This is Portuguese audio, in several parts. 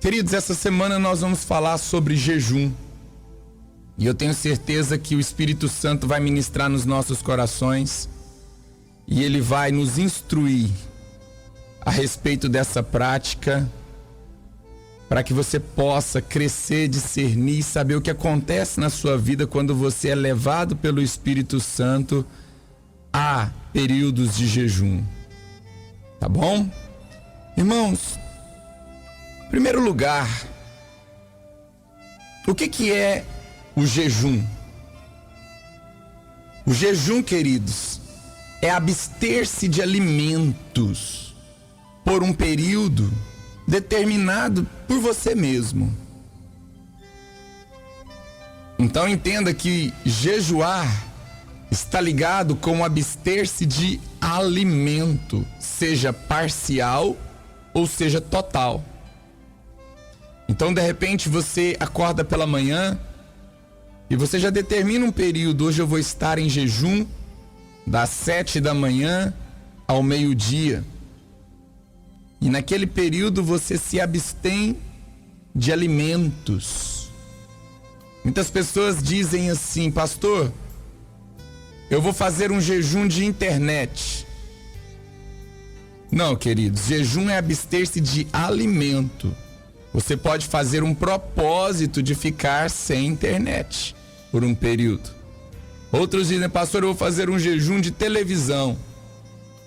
Queridos, essa semana nós vamos falar sobre jejum. E eu tenho certeza que o Espírito Santo vai ministrar nos nossos corações e ele vai nos instruir a respeito dessa prática, para que você possa crescer, discernir e saber o que acontece na sua vida quando você é levado pelo Espírito Santo a períodos de jejum. Tá bom? Irmãos, em primeiro lugar, o que é o jejum? O jejum, queridos, é abster-se de alimentos por um período determinado por você mesmo. Então entenda que jejuar está ligado com abster-se de alimento, seja parcial ou seja total. Então de repente você acorda pela manhã e você já determina um período: hoje eu vou estar em jejum das 7 da manhã ao meio-dia. E naquele período você se abstém de alimentos. Muitas pessoas dizem assim: pastor, eu vou fazer um jejum de internet. Não, queridos, jejum é abster-se de alimento. Você pode fazer um propósito de ficar sem internet por um período. Outros dizem: pastor, eu vou fazer um jejum de televisão.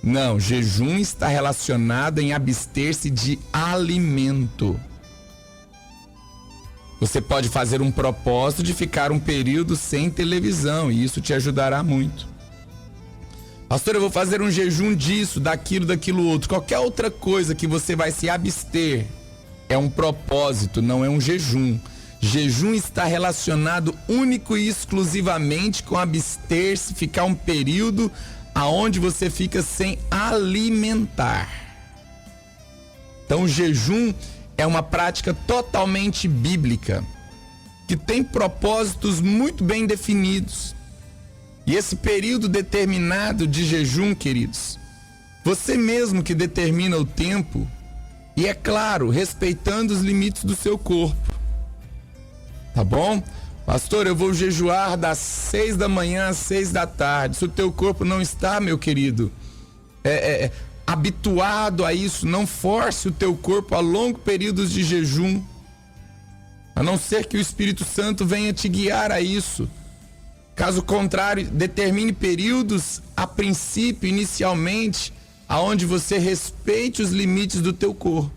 Não, jejum está relacionado em abster-se de alimento. Você pode fazer um propósito de ficar um período sem televisão e isso te ajudará muito. Pastor, eu vou fazer um jejum disso, daquilo outro. Qualquer outra coisa que você vai se abster é um propósito, não é um jejum. Jejum está relacionado único e exclusivamente com abster-se, ficar um período aonde você fica sem alimentar. Então, o jejum é uma prática totalmente bíblica, que tem propósitos muito bem definidos. E esse período determinado de jejum, queridos, você mesmo que determina o tempo, e é claro, respeitando os limites do seu corpo. Tá bom? Pastor, eu vou jejuar das 6 da manhã às 6 da tarde. Se o teu corpo não está, meu querido, habituado a isso, não force o teu corpo a longos períodos de jejum, a não ser que o Espírito Santo venha te guiar a isso. Caso contrário, determine períodos a princípio, inicialmente, aonde você respeite os limites do teu corpo.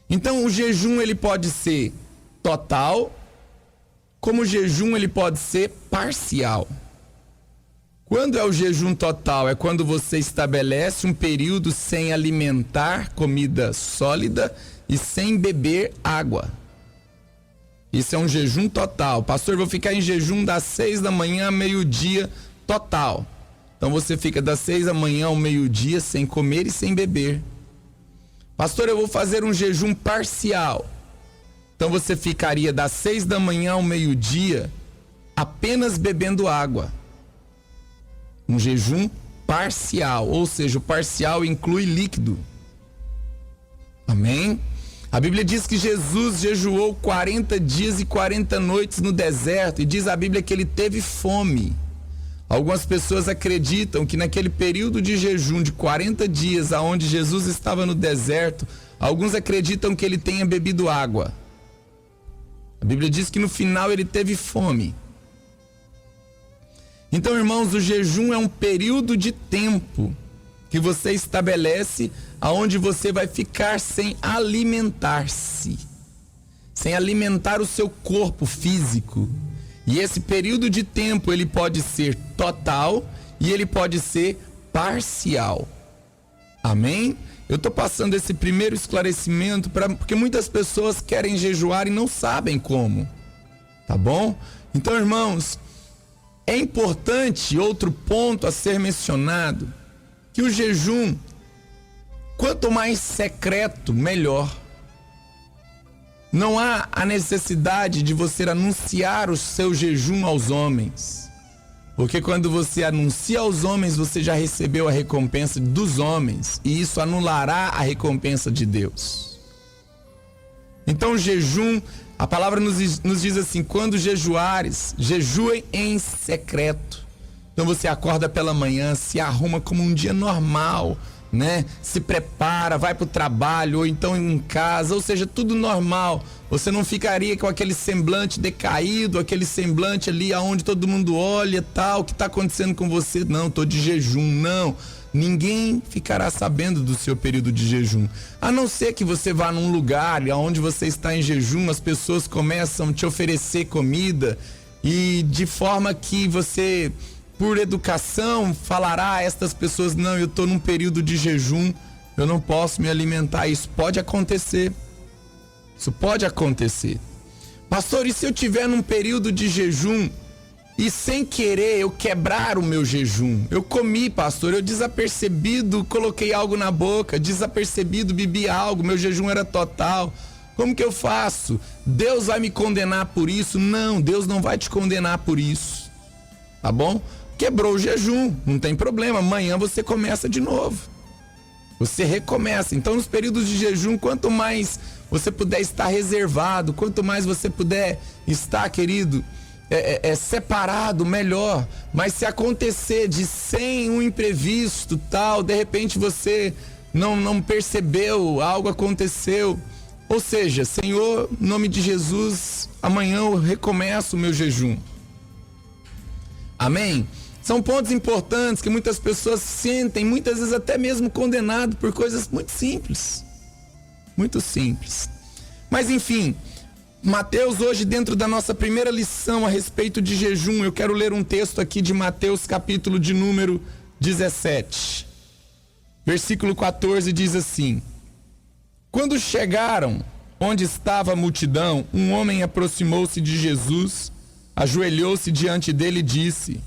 Então, o jejum ele pode ser total, como o jejum ele pode ser parcial. Quando é o jejum total? É quando você estabelece um período sem alimentar comida sólida e sem beber água. Isso é um jejum total. Pastor, eu vou ficar em jejum das 6 da manhã ao meio-dia total. Então você fica das 6 da manhã ao meio-dia sem comer e sem beber. Pastor, eu vou fazer um jejum parcial. Então você ficaria das 6 da manhã ao meio-dia apenas bebendo água. Um jejum parcial, ou seja, o parcial inclui líquido. Amém? A Bíblia diz que Jesus jejuou 40 dias e 40 noites no deserto, e diz a Bíblia que ele teve fome. Algumas pessoas acreditam que naquele período de jejum de 40 dias, aonde Jesus estava no deserto, alguns acreditam que ele tenha bebido água. A Bíblia diz que no final ele teve fome. Então, irmãos, o jejum é um período de tempo que você estabelece aonde você vai ficar sem alimentar-se, sem alimentar o seu corpo físico. E esse período de tempo ele pode ser total e ele pode ser parcial. Amém? Eu estou passando esse primeiro esclarecimento porque muitas pessoas querem jejuar e não sabem como. Tá bom? Então, irmãos, é importante, outro ponto a ser mencionado, que o jejum, quanto mais secreto, melhor. Não há a necessidade de você anunciar o seu jejum aos homens. Porque quando você anuncia aos homens, você já recebeu a recompensa dos homens. E isso anulará a recompensa de Deus. Então o jejum, a palavra nos diz assim: quando jejuares, jejuem em secreto. Então você acorda pela manhã, se arruma como um dia normal, né? Se prepara, vai para o trabalho ou então em casa, ou seja, tudo normal. Você não ficaria com aquele semblante decaído, aquele semblante ali aonde todo mundo olha, tal, o que está acontecendo com você? Não, estou de jejum, não. Ninguém ficará sabendo do seu período de jejum. A não ser que você vá num lugar onde você está em jejum, as pessoas começam a te oferecer comida e de forma que você, por educação, falará a estas pessoas: não, eu estou num período de jejum, eu não posso me alimentar. Isso pode acontecer. Isso pode acontecer. Pastor, e se eu tiver num período de jejum e sem querer eu quebrar o meu jejum? Eu comi, pastor, eu desapercebido coloquei algo na boca, desapercebido bebi algo, meu jejum era total. Como que eu faço? Deus vai me condenar por isso? Não, Deus não vai te condenar por isso. Tá bom? Quebrou o jejum, não tem problema, amanhã você começa de novo. Você recomeça. Então, nos períodos de jejum, quanto mais você puder estar reservado, quanto mais você puder estar, querido, separado, melhor. Mas se acontecer de sem um imprevisto, tal, de repente você não percebeu, algo aconteceu. Ou seja, Senhor, em nome de Jesus, amanhã eu recomeço o meu jejum. Amém? São pontos importantes que muitas pessoas sentem, muitas vezes até mesmo condenado por coisas muito simples. Muito simples. Mas enfim, Mateus, hoje dentro da nossa primeira lição a respeito de jejum, eu quero ler um texto aqui de Mateus, capítulo de número 17. Versículo 14 diz assim: quando chegaram onde estava a multidão, um homem aproximou-se de Jesus, ajoelhou-se diante dele e disse: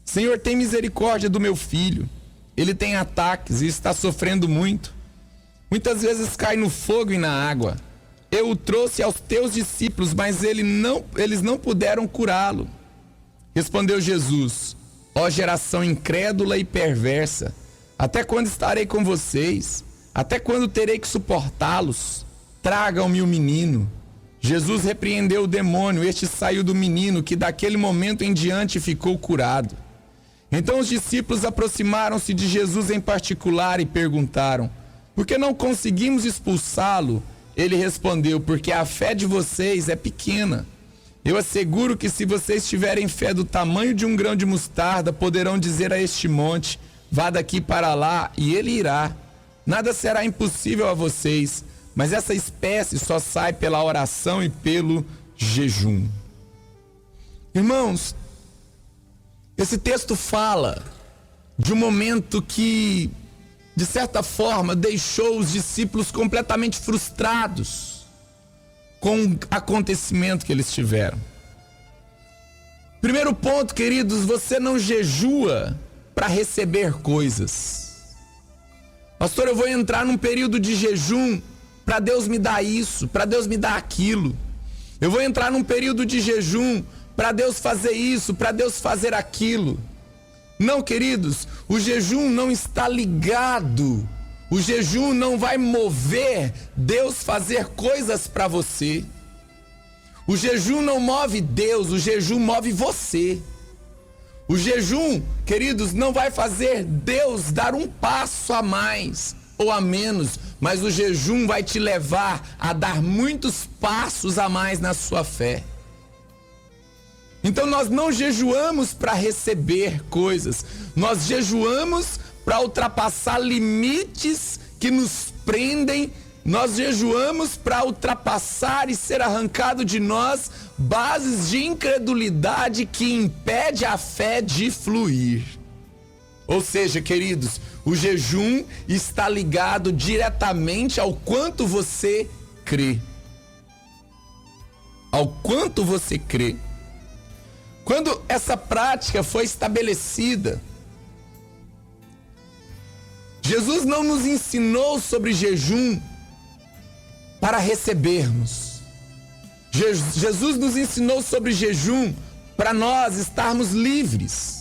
Senhor, tem misericórdia do meu filho. Ele tem ataques e está sofrendo muito. Muitas vezes cai no fogo e na água. Eu o trouxe aos teus discípulos, mas eles não puderam curá-lo. Respondeu Jesus: ó geração incrédula e perversa, até quando estarei com vocês? Até quando terei que suportá-los? Tragam-me o menino. Jesus repreendeu o demônio, este saiu do menino, que daquele momento em diante ficou curado. Então os discípulos aproximaram-se de Jesus em particular e perguntaram: por que não conseguimos expulsá-lo? Ele respondeu: porque a fé de vocês é pequena. Eu asseguro que se vocês tiverem fé do tamanho de um grão de mostarda, poderão dizer a este monte: vá daqui para lá, e ele irá. Nada será impossível a vocês, mas essa espécie só sai pela oração e pelo jejum. Irmãos, esse texto fala de um momento que, de certa forma, deixou os discípulos completamente frustrados com o acontecimento que eles tiveram. Primeiro ponto, queridos, você não jejua para receber coisas. Pastor, eu vou entrar num período de jejum para Deus me dar isso, para Deus me dar aquilo. Eu vou entrar num período de jejum para Deus fazer isso, para Deus fazer aquilo. Não, queridos, o jejum não está ligado. O jejum não vai mover Deus fazer coisas para você. O jejum não move Deus, o jejum move você. O jejum, queridos, não vai fazer Deus dar um passo a mais ou a menos, mas o jejum vai te levar a dar muitos passos a mais na sua fé. Então nós não jejuamos para receber coisas, nós jejuamos para ultrapassar limites que nos prendem, nós jejuamos para ultrapassar e ser arrancado de nós bases de incredulidade que impede a fé de fluir. Ou seja, queridos, o jejum está ligado diretamente ao quanto você crê. Ao quanto você crê. Quando essa prática foi estabelecida, Jesus não nos ensinou sobre jejum para recebermos. Jesus nos ensinou sobre jejum para nós estarmos livres.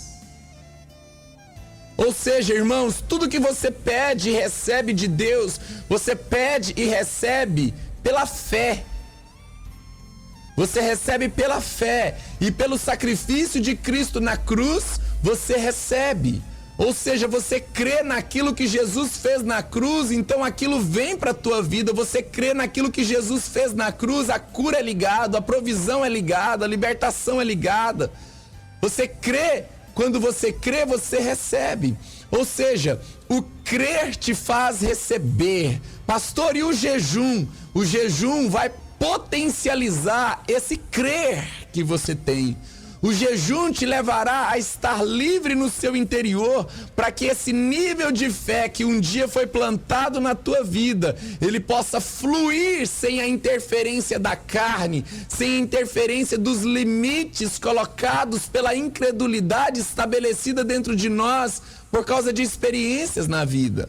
Ou seja, irmãos, tudo que você pede e recebe de Deus, você pede e recebe pela fé. Você recebe pela fé e pelo sacrifício de Cristo na cruz, você recebe. Ou seja, você crê naquilo que Jesus fez na cruz, então aquilo vem para a tua vida. Você crê naquilo que Jesus fez na cruz, a cura é ligada, a provisão é ligada, a libertação é ligada. Você crê, quando você crê, você recebe. Ou seja, o crer te faz receber. Pastor, e o jejum? O jejum vai potencializar esse crer que você tem. O jejum te levará a estar livre no seu interior, para que esse nível de fé que um dia foi plantado na tua vida, ele possa fluir sem a interferência da carne, sem a interferência dos limites colocados pela incredulidade estabelecida dentro de nós por causa de experiências na vida.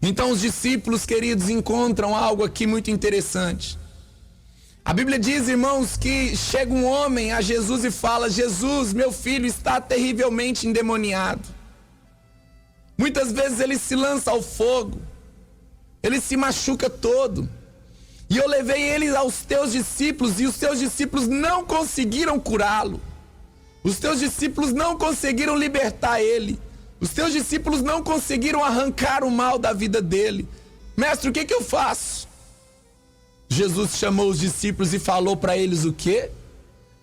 Então os discípulos, queridos, encontram algo aqui muito interessante. A Bíblia diz, irmãos, que chega um homem a Jesus e fala: Jesus, meu filho está terrivelmente endemoniado. Muitas vezes ele se lança ao fogo, ele se machuca todo. E eu levei ele aos teus discípulos e os teus discípulos não conseguiram curá-lo. Os teus discípulos não conseguiram libertar ele. Os teus discípulos não conseguiram arrancar o mal da vida dele. Mestre, o que eu faço? Jesus chamou os discípulos e falou para eles o quê?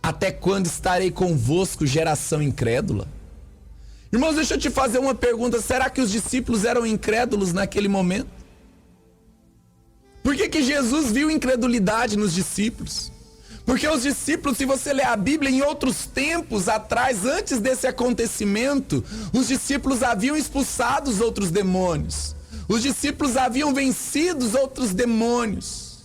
Até quando estarei convosco, geração incrédula? Irmãos, deixa eu te fazer uma pergunta. Será que os discípulos eram incrédulos naquele momento? Por que Jesus viu incredulidade nos discípulos? Porque os discípulos, se você ler a Bíblia, em outros tempos atrás, antes desse acontecimento, os discípulos haviam expulsado os outros demônios. Os discípulos haviam vencido os outros demônios,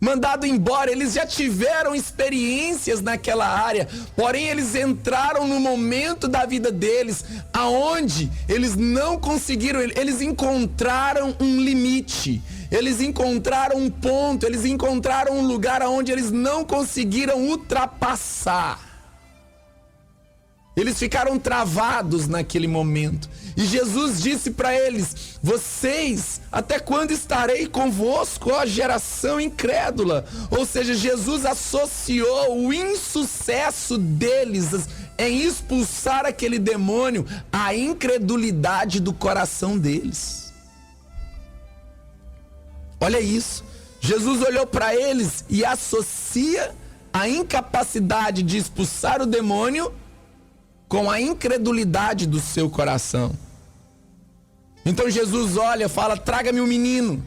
mandado embora. Eles já tiveram experiências naquela área, porém eles entraram no momento da vida deles aonde eles não conseguiram, eles encontraram um limite, eles encontraram um ponto, eles encontraram um lugar aonde eles não conseguiram ultrapassar. Eles ficaram travados naquele momento. E Jesus disse para eles: vocês, até quando estarei convosco, ó geração incrédula? Ou seja, Jesus associou o insucesso deles em expulsar aquele demônio à incredulidade do coração deles. Olha isso. Jesus olhou para eles e associa a incapacidade de expulsar o demônio com a incredulidade do seu coração. Então Jesus olha, fala: traga-me o menino.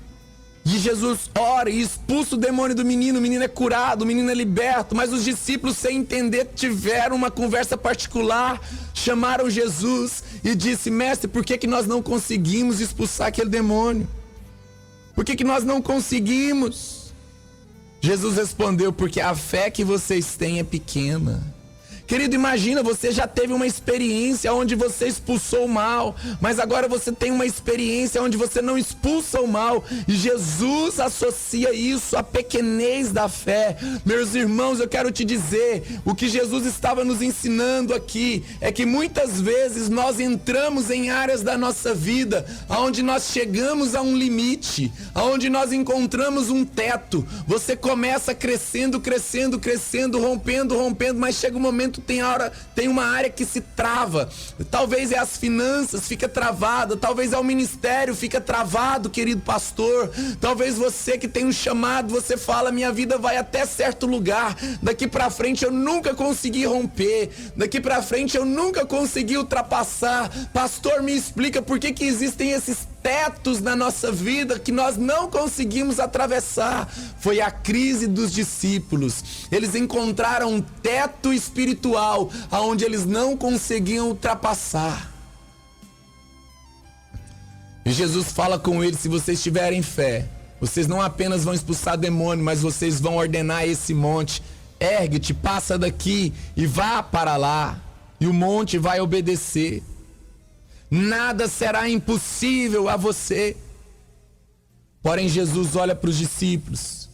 E Jesus ora e expulsa o demônio do menino. O menino é curado, o menino é liberto. Mas os discípulos, sem entender, tiveram uma conversa particular, chamaram Jesus e disse: mestre, por que nós não conseguimos expulsar aquele demônio? Por que nós não conseguimos? Jesus respondeu: porque a fé que vocês têm é pequena. Querido, imagina, você já teve uma experiência onde você expulsou o mal, mas agora você tem uma experiência onde você não expulsa o mal, e Jesus associa isso à pequenez da fé. Meus irmãos, eu quero te dizer, o que Jesus estava nos ensinando aqui é que muitas vezes nós entramos em áreas da nossa vida onde nós chegamos a um limite, onde nós encontramos um teto. Você começa crescendo, crescendo, crescendo, rompendo, rompendo, mas chega um momento, tem uma área que se trava. Talvez é as finanças, fica travada. Talvez é o ministério, fica travado, querido pastor. Talvez você que tem um chamado, você fala: minha vida vai até certo lugar, daqui pra frente eu nunca consegui romper, daqui pra frente eu nunca consegui ultrapassar. Pastor, me explica por que existem esses tetos na nossa vida que nós não conseguimos atravessar. Foi a crise dos discípulos. Eles encontraram um teto espiritual aonde eles não conseguiam ultrapassar. E Jesus fala com eles: se vocês tiverem fé, vocês não apenas vão expulsar demônio, mas vocês vão ordenar esse monte: ergue-te, passa daqui e vá para lá, e o monte vai obedecer. Nada será impossível a você. Porém, Jesus olha para os discípulos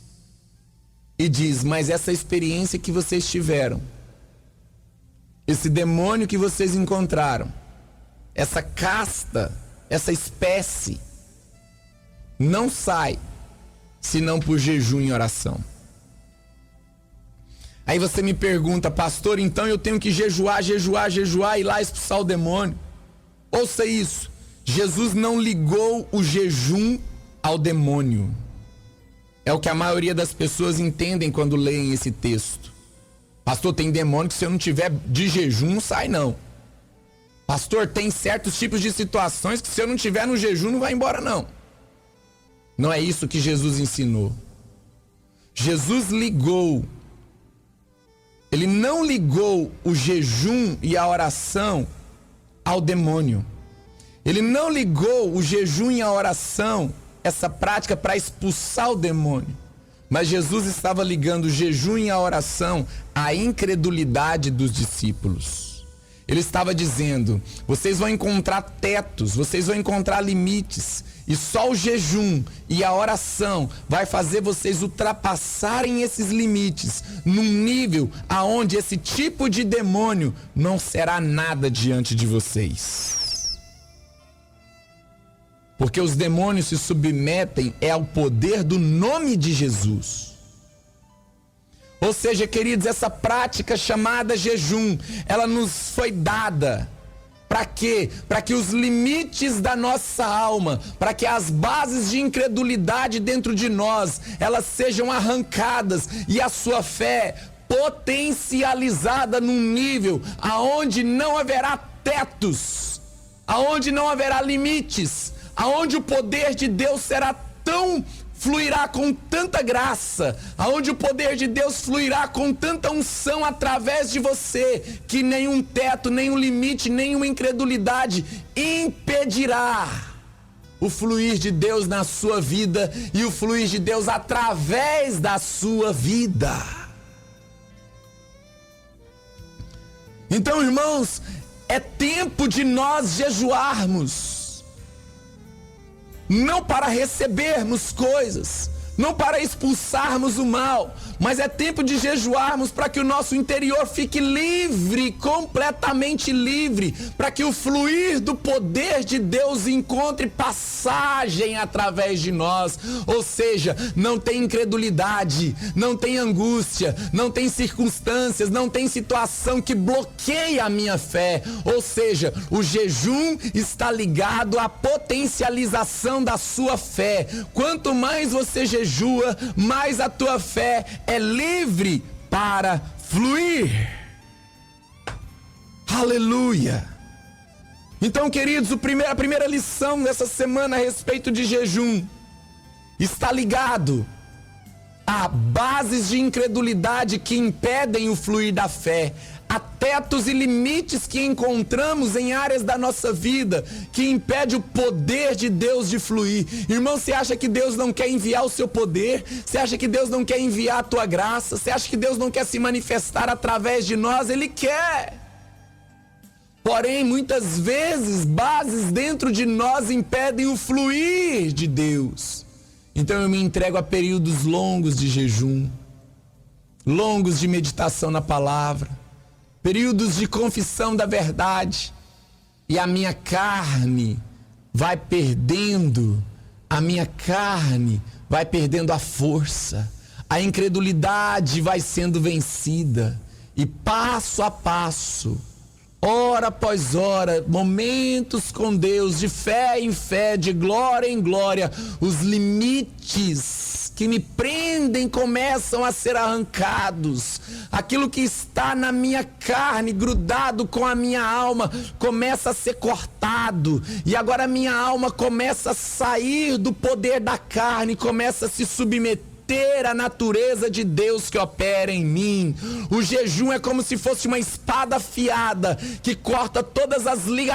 e diz: mas essa experiência que vocês tiveram, esse demônio que vocês encontraram, essa casta, essa espécie, não sai senão por jejum e oração. Aí você me pergunta, pastor, então eu tenho que jejuar e ir lá expulsar o demônio. Ouça isso, Jesus não ligou o jejum ao demônio. É o que a maioria das pessoas entendem quando leem esse texto. Pastor, tem demônio que se eu não tiver de jejum não sai não. Pastor, tem certos tipos de situações que se eu não tiver no jejum não vai embora não. Não é isso que Jesus ensinou. Jesus ele não ligou o jejum e a oração ao demônio. Ele não ligou o jejum e a oração, essa prática, para expulsar o demônio. Mas Jesus estava ligando o jejum e a oração à incredulidade dos discípulos. Ele estava dizendo, vocês vão encontrar tetos, vocês vão encontrar limites. E só o jejum e a oração vai fazer vocês ultrapassarem esses limites num nível aonde esse tipo de demônio não será nada diante de vocês. Porque os demônios se submetem ao poder do nome de Jesus. Ou seja, queridos, essa prática chamada jejum, ela nos foi dada. Para quê? Para que os limites da nossa alma, para que as bases de incredulidade dentro de nós, elas sejam arrancadas e a sua fé potencializada num nível aonde não haverá tetos, aonde não haverá limites, aonde o poder de Deus fluirá com tanta graça, aonde o poder de Deus fluirá com tanta unção através de você, que nenhum teto, nenhum limite, nenhuma incredulidade impedirá o fluir de Deus na sua vida e o fluir de Deus através da sua vida. Então, irmãos, é tempo de nós jejuarmos. Não para recebermos coisas, não para expulsarmos o mal, mas é tempo de jejuarmos para que o nosso interior fique livre, completamente livre, para que o fluir do poder de Deus encontre passagem através de nós. Ou seja, não tem incredulidade, não tem angústia, não tem circunstâncias, não tem situação que bloqueie a minha fé. Ou seja, o jejum está ligado à potencialização da sua fé. Quanto mais você jejua, mais a tua fé é livre para fluir. Aleluia! Então, queridos, a primeira lição dessa semana a respeito de jejum está ligado a bases de incredulidade que impedem o fluir da fé, a tetos e limites que encontramos em áreas da nossa vida que impede o poder de Deus de fluir. Irmão, você acha que Deus não quer enviar o seu poder? Você acha que Deus não quer enviar a tua graça? Você acha que Deus não quer se manifestar através de nós? Ele quer. Porém, muitas vezes, bases dentro de nós impedem o fluir de Deus. Então eu me entrego a períodos longos de jejum, longos de meditação na palavra, períodos de confissão da verdade, e a minha carne vai perdendo a força, a incredulidade vai sendo vencida, e passo a passo, hora após hora, momentos com Deus, de fé em fé, de glória em glória, os limites que me prendem começam a ser arrancados. Aquilo que está na minha carne, grudado com a minha alma, começa a ser cortado. E agora a minha alma começa a sair do poder da carne, começa a se submeter a natureza de Deus que opera em mim. O jejum é como se fosse uma espada afiada que corta todas as ligaduras